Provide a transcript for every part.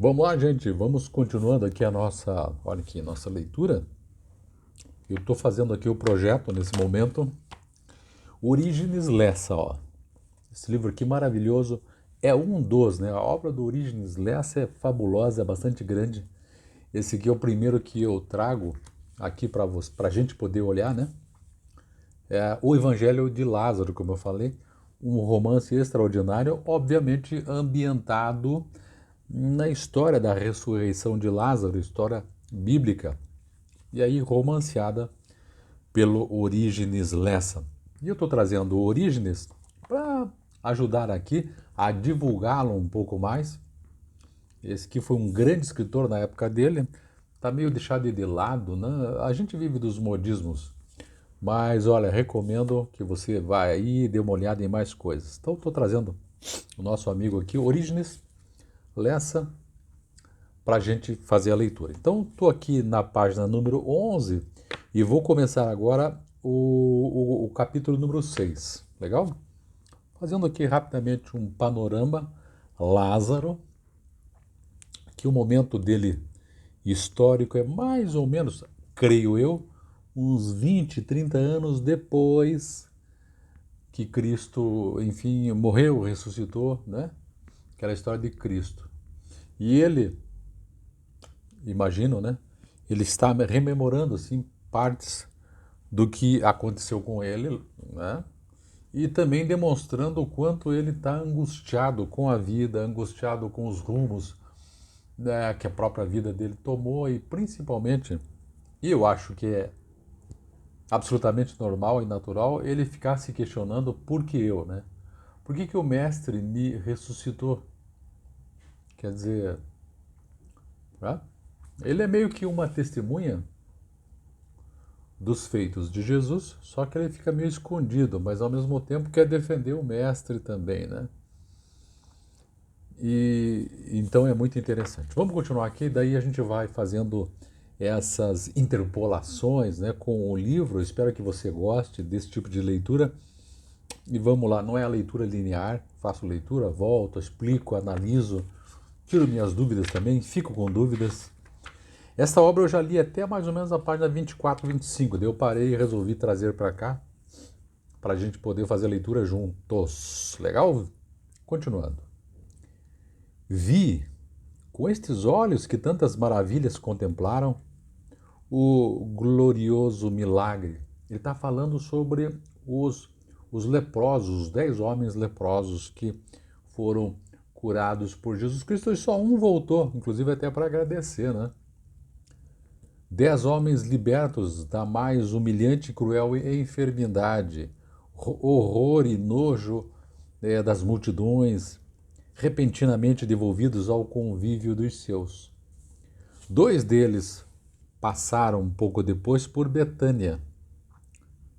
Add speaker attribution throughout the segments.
Speaker 1: Vamos lá, gente. Vamos continuando aqui olha aqui, nossa leitura. Eu estou fazendo aqui o projeto nesse momento. Origenes Lessa, ó. Esse livro aqui maravilhoso. É um dos, né? A obra do Origenes Lessa é fabulosa, é bastante grande. Esse aqui é o primeiro que eu trago aqui para a gente poder olhar, né? É o Evangelho de Lázaro, como eu falei. Um romance extraordinário, obviamente ambientado na história da ressurreição de Lázaro, história bíblica, e aí romanceada pelo Orígenes Lessa. E eu estou trazendo o Orígenes para ajudar aqui a divulgá-lo um pouco mais. Esse que foi um grande escritor na época dele, está meio deixado de lado, né? A gente vive dos modismos, mas olha, recomendo que você vá aí e dê uma olhada em mais coisas. Então estou trazendo o nosso amigo aqui, Orígenes Lessa, para a gente fazer a leitura. Então, estou aqui na página número 11 e vou começar agora o capítulo número 6. Legal? Fazendo aqui rapidamente um panorama. Lázaro, que o momento dele histórico é mais ou menos, creio eu, uns 20, 30 anos depois que Cristo, enfim, morreu, ressuscitou, né? Aquela história de Cristo. E ele, imagino, né? Ele está rememorando assim partes do que aconteceu com ele, né? E também demonstrando o quanto ele está angustiado com a vida, angustiado com os rumos, né, que a própria vida dele tomou e principalmente, e eu acho que é absolutamente normal e natural, ele ficar se questionando por que eu, né? Por que o mestre me ressuscitou? Quer dizer, né? Ele é meio que uma testemunha dos feitos de Jesus, só que ele fica meio escondido, mas ao mesmo tempo quer defender o mestre também, né? E então é muito interessante. Vamos continuar aqui, daí a gente vai fazendo essas interpolações, né, com o livro. Eu espero que você goste desse tipo de leitura. E vamos lá, não é a leitura linear, faço leitura, volto, explico, analiso, tiro minhas dúvidas também, fico com dúvidas. Essa obra eu já li até mais ou menos a página 24, 25, daí eu parei e resolvi trazer para cá, para a gente poder fazer a leitura juntos. Legal? Continuando. Vi, com estes olhos que tantas maravilhas contemplaram, o glorioso milagre. Ele está falando sobre os leprosos, os 10 homens leprosos que foram curados por Jesus Cristo e só um voltou, inclusive até para agradecer, né? 10 homens libertos da mais humilhante e cruel enfermidade, horror e nojo das multidões, repentinamente devolvidos ao convívio dos seus. Dois deles passaram um pouco depois por Betânia.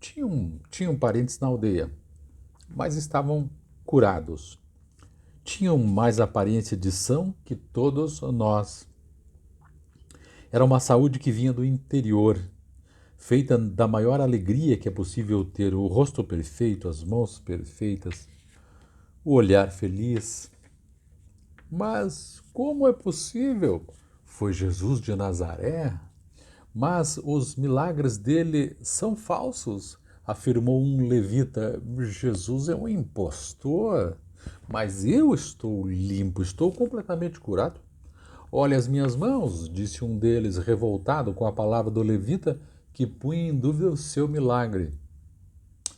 Speaker 1: Tinham parentes na aldeia, mas estavam curados. Tinham mais aparência de são que todos nós. Era uma saúde que vinha do interior, feita da maior alegria que é possível ter, o rosto perfeito, as mãos perfeitas, o olhar feliz. Mas como é possível? Foi Jesus de Nazaré? Mas os milagres dele são falsos, afirmou um levita. Jesus é um impostor, mas eu estou limpo, estou completamente curado. Olha as minhas mãos, disse um deles, revoltado com a palavra do levita, que punha em dúvida o seu milagre.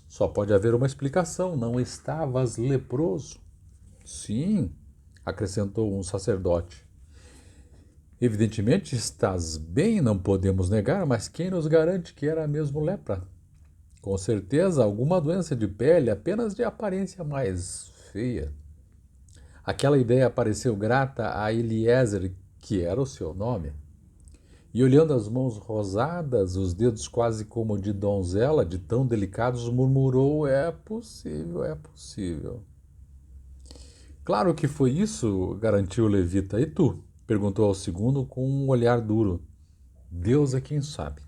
Speaker 1: Só pode haver uma explicação, não estavas leproso? Sim, acrescentou um sacerdote. Evidentemente estás bem, não podemos negar, mas quem nos garante que era mesmo lepra? Com certeza, alguma doença de pele, apenas de aparência mais feia. Aquela ideia pareceu grata a Eliezer, que era o seu nome. E olhando as mãos rosadas, os dedos quase como de donzela, de tão delicados, murmurou: é possível, é possível. Claro que foi isso, garantiu o levita. E tu? Perguntou ao segundo com um olhar duro. Deus é quem sabe.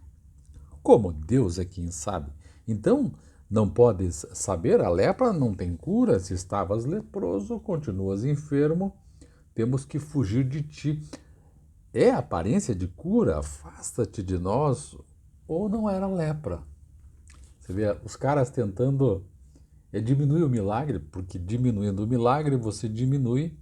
Speaker 1: Como Deus é quem sabe? Então, não podes saber? A lepra não tem cura. Se estavas leproso, continuas enfermo, temos que fugir de ti. É aparência de cura? Afasta-te de nós. Ou não era lepra? Você vê os caras tentando diminuir o milagre, porque diminuindo o milagre você diminui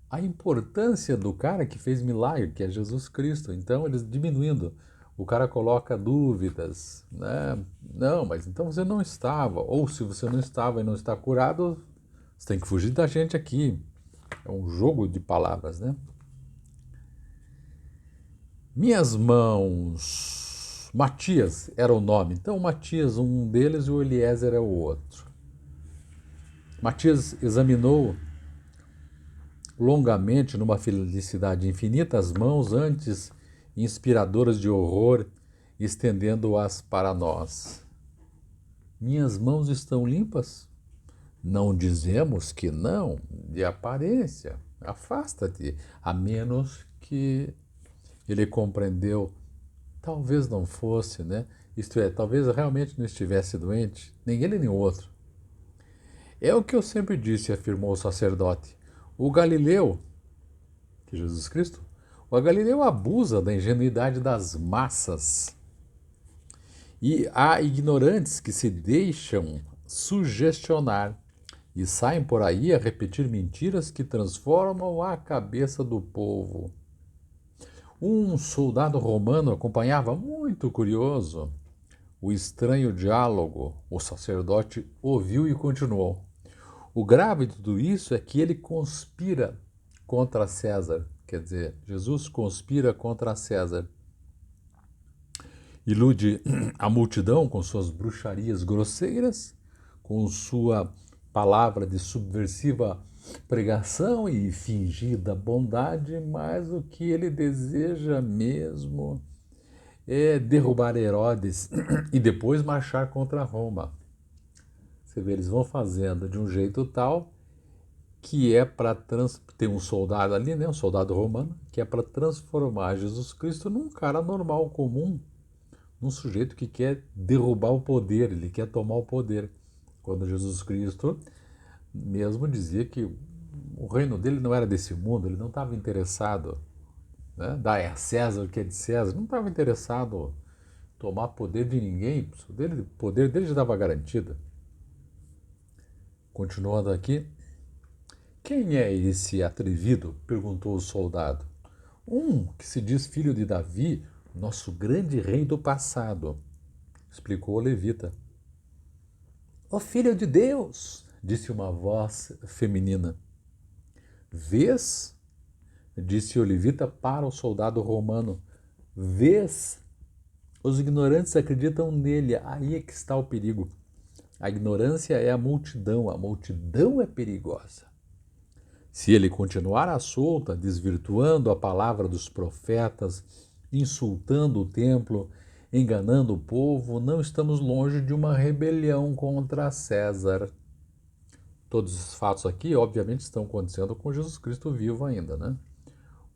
Speaker 1: a importância do cara que fez milagre, que é Jesus Cristo. Então eles diminuindo, o cara coloca dúvidas, né? Não, mas então você não estava, ou se você não estava e não está curado, você tem que fugir da gente aqui. É um jogo de palavras, né? Minhas mãos. Matias era o nome. Então, Matias, um deles, e o Eliezer é o outro. Matias examinou longamente, numa felicidade infinita, as mãos antes inspiradoras de horror, estendendo-as para nós. Minhas mãos estão limpas? Não dizemos que não, de aparência. Afasta-te, a menos que ele compreendeu. Talvez não fosse, né? Isto é, talvez realmente não estivesse doente, nem ele nem o outro. É o que eu sempre disse, afirmou o sacerdote. O Galileu, que é Jesus Cristo, o Galileu abusa da ingenuidade das massas. E há ignorantes que se deixam sugestionar e saem por aí a repetir mentiras que transformam a cabeça do povo. Um soldado romano acompanhava, muito curioso, o estranho diálogo. O sacerdote ouviu e continuou. O grave de tudo isso é que ele conspira contra César. Quer dizer, Jesus conspira contra César. Ilude a multidão com suas bruxarias grosseiras, com sua palavra de subversiva pregação e fingida bondade, mas o que ele deseja mesmo é derrubar Herodes e depois marchar contra Roma. Você vê, eles vão fazendo de um jeito tal que é para tem um soldado ali, né, um soldado romano, que é para transformar Jesus Cristo num cara normal, comum, num sujeito que quer derrubar o poder, ele quer tomar o poder. Quando Jesus Cristo mesmo dizia que o reino dele não era desse mundo, ele não estava interessado, né, dar a César o que é de César, não estava interessado em tomar poder de ninguém, o poder dele já estava garantido. Continuando aqui, quem é esse atrevido? Perguntou o soldado. Um que se diz filho de Davi, nosso grande rei do passado, explicou o levita. O filho de Deus, disse uma voz feminina. Vês? Disse o levita para o soldado romano. Vês? Os ignorantes acreditam nele, aí é que está o perigo. A ignorância é a multidão é perigosa. Se ele continuar à solta, desvirtuando a palavra dos profetas, insultando o templo, enganando o povo, não estamos longe de uma rebelião contra César. Todos os fatos aqui, obviamente, estão acontecendo com Jesus Cristo vivo ainda, né?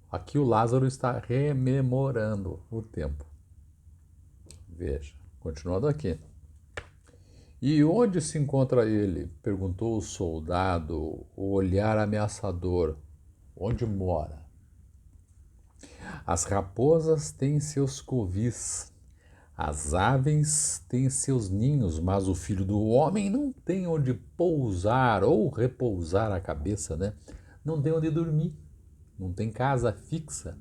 Speaker 1: Aqui o Lázaro está rememorando o tempo. Veja, continuando aqui. E onde se encontra ele? Perguntou o soldado, o olhar ameaçador. Onde mora? As raposas têm seus covis, as aves têm seus ninhos, mas o filho do homem não tem onde pousar ou repousar a cabeça, né? Não tem onde dormir, não tem casa fixa.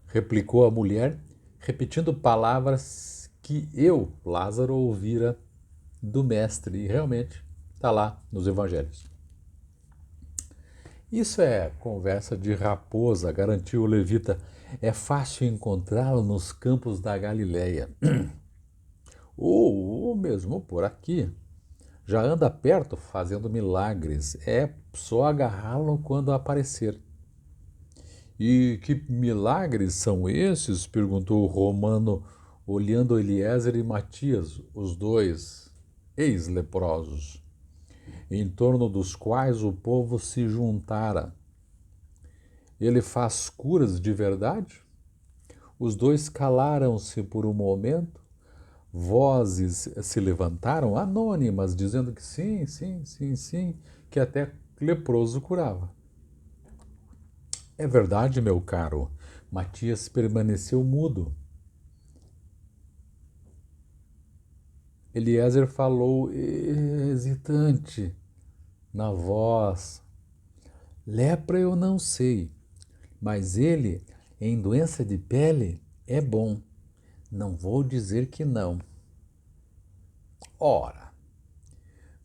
Speaker 1: Replicou a mulher, repetindo palavras que eu, Lázaro, ouvira do mestre, e realmente está lá nos evangelhos. Isso é conversa de raposa, garantiu o levita. É fácil encontrá-lo nos campos da Galileia. Ou mesmo por aqui. Já anda perto fazendo milagres. É só agarrá-lo quando aparecer. E que milagres são esses? Perguntou o romano, olhando Eliezer e Matias, os dois ex-leprosos, em torno dos quais o povo se juntara. Ele faz curas de verdade? Os dois calaram-se por um momento. Vozes se levantaram, anônimas, dizendo que sim, sim, sim, sim, que até leproso curava. É verdade, meu caro. Matias permaneceu mudo. Eliezer falou hesitante na voz. Lepra eu não sei, mas ele, em doença de pele, é bom. Não vou dizer que não. Ora,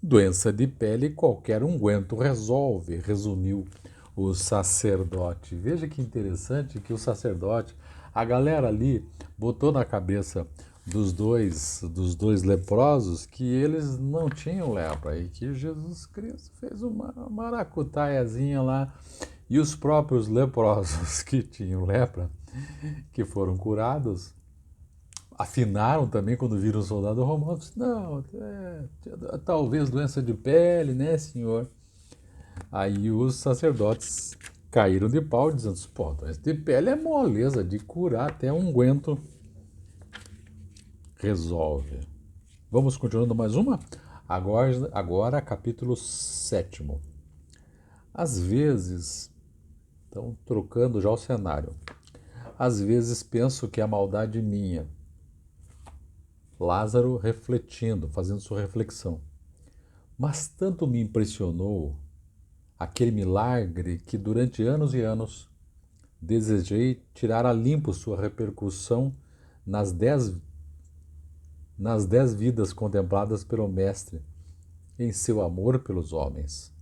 Speaker 1: doença de pele qualquer unguento resolve, resumiu o sacerdote. Veja que interessante que o sacerdote, a galera ali botou na cabeça dos dois leprosos que eles não tinham lepra e que Jesus Cristo fez uma maracutaiazinha lá e os próprios leprosos que tinham lepra, que foram curados, afinaram também quando viram o soldado romano. Não, talvez doença de pele, né, senhor? Aí os sacerdotes caíram de pau, dizendo: pô, doença de pele é moleza de curar, até unguento resolve. Vamos continuando mais uma? Agora capítulo 7. Às vezes, então trocando já o cenário, às vezes penso que a maldade minha. Lázaro refletindo, fazendo sua reflexão. Mas tanto me impressionou aquele milagre que durante anos e anos desejei tirar a limpo sua repercussão nas 10 vidas contempladas pelo Mestre em seu amor pelos homens.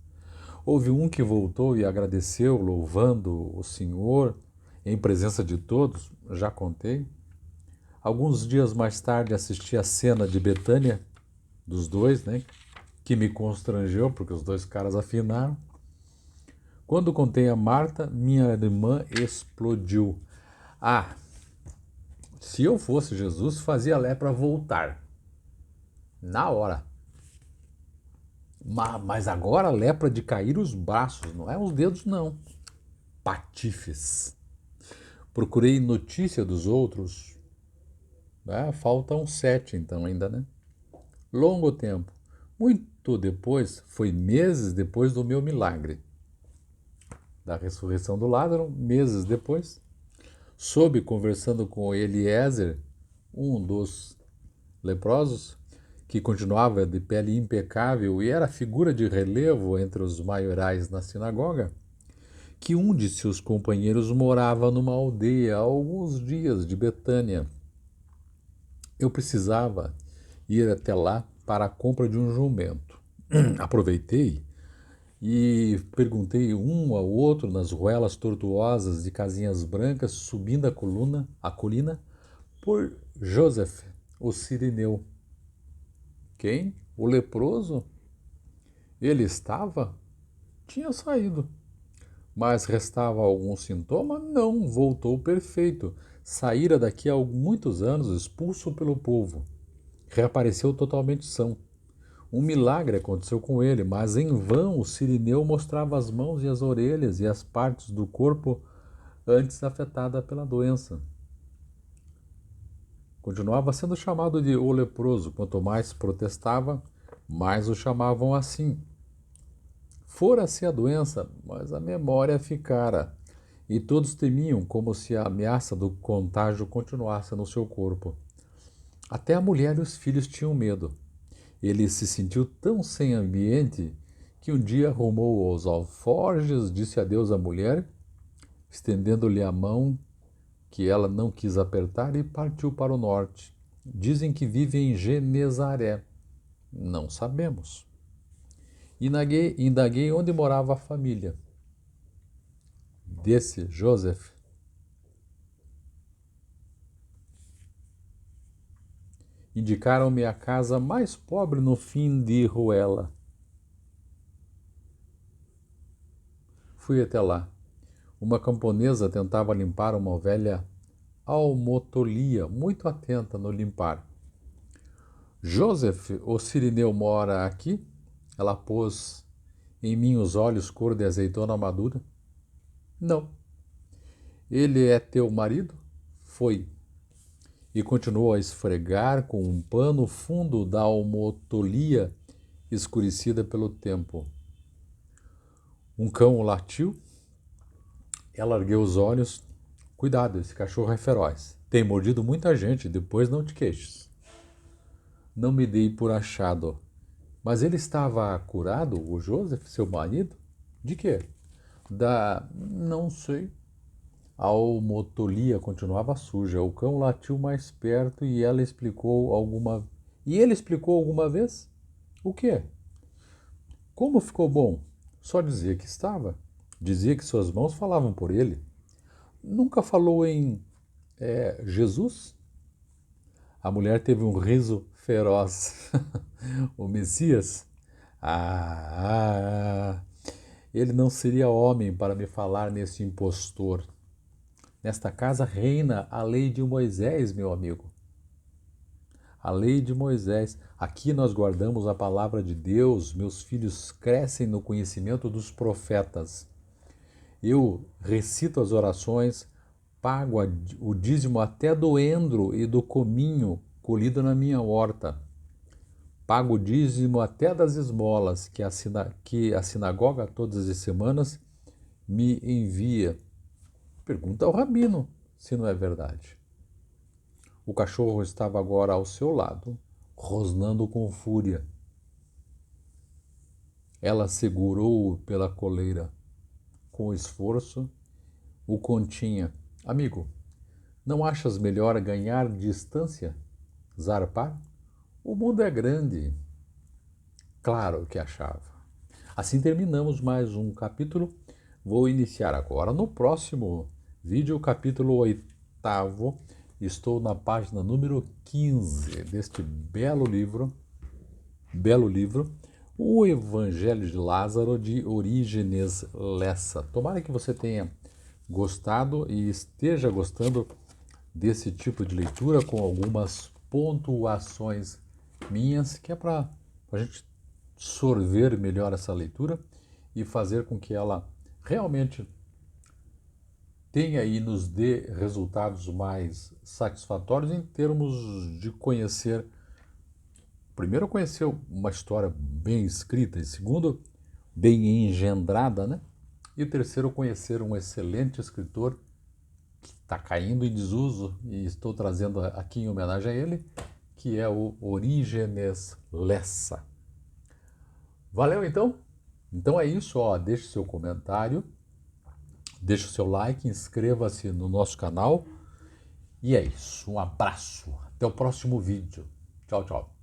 Speaker 1: Houve um que voltou e agradeceu, louvando o Senhor em presença de todos, já contei. Alguns dias mais tarde assisti a cena de Betânia, dos dois, né, que me constrangeu, porque os dois caras afinaram. Quando contei a Marta, minha irmã explodiu. Ah, se eu fosse Jesus, fazia a lepra voltar. Na hora. Mas agora a lepra de cair os braços, não é os dedos não. Patifes. Procurei notícia dos outros. Faltam 7 então ainda, né? Longo tempo. Muito depois, foi meses depois do meu milagre. Da ressurreição do Lázaro, meses depois, soube, conversando com Eliezer, um dos leprosos, que continuava de pele impecável e era figura de relevo entre os maiorais na sinagoga, que um de seus companheiros morava numa aldeia a alguns dias de Betânia. Eu precisava ir até lá para a compra de um jumento. Aproveitei e perguntei um ao outro nas ruelas tortuosas de casinhas brancas subindo a colina, por Joseph, o sirineu. Quem? O leproso? Ele estava? Tinha saído. Mas restava algum sintoma? Não, voltou perfeito. Saíra daqui a muitos anos expulso pelo povo. Reapareceu totalmente são. Um milagre aconteceu com ele, mas em vão o sirineu mostrava as mãos e as orelhas e as partes do corpo antes afetada pela doença. Continuava sendo chamado de o leproso. Quanto mais protestava, mais o chamavam assim. Fora-se a doença, mas a memória ficara, e todos temiam como se a ameaça do contágio continuasse no seu corpo. Até a mulher e os filhos tinham medo. Ele se sentiu tão sem ambiente que um dia rumou aos alforjes, disse adeus à mulher, estendendo-lhe a mão que ela não quis apertar e partiu para o norte. Dizem que vive em Genezaré. Não sabemos. Indaguei onde morava a família desse Joseph. Indicaram-me a casa mais pobre no fim de Ruela. Fui até lá. Uma camponesa tentava limpar uma velha almotolia, muito atenta no limpar. Joseph, o sirineu, mora aqui? Ela pôs em mim os olhos cor de azeitona madura. Não. Ele é teu marido? Foi. E continuou a esfregar com um pano o fundo da almotolia escurecida pelo tempo. Um cão latiu, ela ergueu os olhos. Cuidado, esse cachorro é feroz. Tem mordido muita gente, depois não te queixes. Não me dei por achado. Mas ele estava curado, o Joseph, seu marido? De quê? Não sei. A almotolia continuava suja. O cão latiu mais perto e ele explicou alguma vez? O quê? Como ficou bom? Só dizia que estava. Dizia que suas mãos falavam por ele. Nunca falou em Jesus? A mulher teve um riso feroz. O Messias? Ah, ele não seria homem para me falar nesse impostor. Nesta casa reina a lei de Moisés, meu amigo. A lei de Moisés. Aqui nós guardamos a palavra de Deus, meus filhos crescem no conhecimento dos profetas. Eu recito as orações, pago o dízimo até do endro e do cominho colhido na minha horta. Pago o dízimo até das esmolas que a sinagoga todas as semanas me envia. Pergunta ao rabino se não é verdade. O cachorro estava agora ao seu lado, rosnando com fúria. Ela segurou-o pela coleira. Com esforço, o continha. Amigo, não achas melhor ganhar distância? Zarpar? O mundo é grande. Claro que achava. Assim terminamos mais um capítulo. Vou iniciar agora no próximo vídeo, o capítulo 8º. Estou na página número 15 deste belo livro, O Evangelho de Lázaro, de Orígenes Lessa. Tomara que você tenha gostado e esteja gostando desse tipo de leitura com algumas pontuações minhas, que é para a gente sorver melhor essa leitura e fazer com que ela realmente tenha e nos dê resultados mais satisfatórios em termos de conhecer, primeiro, conhecer uma história bem escrita, e segundo, bem engendrada, né? E o terceiro, conhecer um excelente escritor que está caindo em desuso e estou trazendo aqui em homenagem a ele, que é o Orígenes Lessa. Valeu então? Então é isso, ó. Deixe seu comentário, deixe o seu like, inscreva-se no nosso canal. E é isso, um abraço, até o próximo vídeo. Tchau, tchau.